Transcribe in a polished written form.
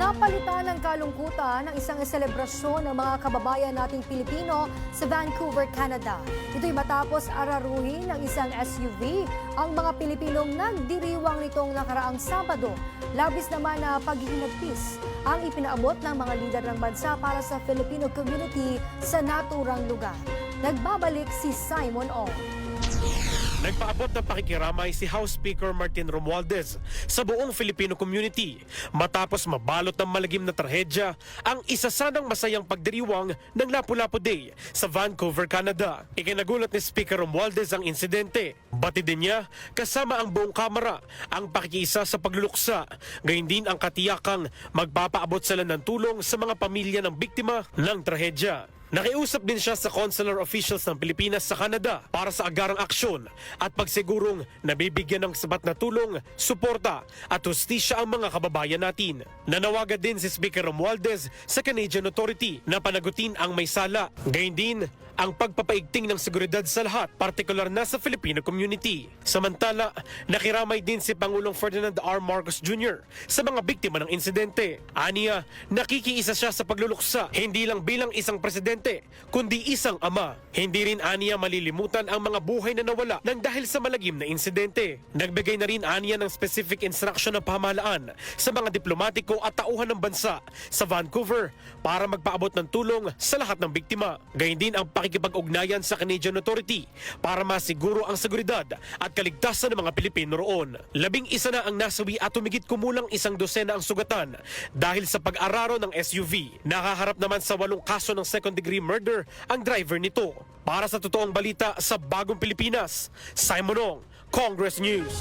Napalitan ng kalungkutan ng isang selebrasyon ng mga kababayan nating Pilipino sa Vancouver, Canada. Ito'y matapos araruhin ng isang SUV ang mga Pilipinong nagdiriwang nitong nakaraang Sabado. Labis naman na paghihinagpis ang ipinaabot ng mga lider ng bansa para sa Filipino community sa naturang lugar. Nagbabalik si Simon Ong. Nagpaabot ng pakikiramay si House Speaker Martin Romualdez sa buong Filipino community matapos mabalot ng malagim na trahedya ang isa sanang masayang pagdiriwang ng Lapu-Lapu Day sa Vancouver, Canada. Ikinagulat ni Speaker Romualdez ang insidente. Batid din niya kasama ang buong kamara ang pakikiisa sa pagluluksa. Gayun din ang katiyakang magpapaabot sila ng tulong sa mga pamilya ng biktima ng trahedya. Nakiusap din siya sa consular officials ng Pilipinas sa Canada para sa agarang aksyon at pagsigurong nabibigyan ng sapat na tulong, suporta at hustisya ang mga kababayan natin. Nanawagan din si Speaker Romualdez sa Canadian Authority na panagutin ang may sala. Gayun din ang pagpapaigting ng seguridad sa lahat, partikular na sa Filipino community. Samantala, nakiramay din si Pangulong Ferdinand R. Marcos Jr. sa mga biktima ng insidente. Aniya, nakikiisa siya sa pagluluksa, hindi lang bilang isang presidente, kundi isang ama. Hindi rin aniya malilimutan ang mga buhay na nawala ng dahil sa malagim na insidente. Nagbigay na rin aniya ng specific instruction ng pamahalaan sa mga diplomatiko at tauhan ng bansa sa Vancouver para magpaabot ng tulong sa lahat ng biktima. Gayun din ang pakikipag-ugnayan sa Canadian Authority para masiguro ang seguridad at kaligtasan ng mga Pilipino roon. 11 na ang nasawi at humigit kumulang 100 ang sugatan dahil sa pag-araro ng SUV. Nakaharap naman sa 8 kaso ng second-degree murder ang driver nito. Para sa totoong balita sa Bagong Pilipinas, Simon Ong, Congress News.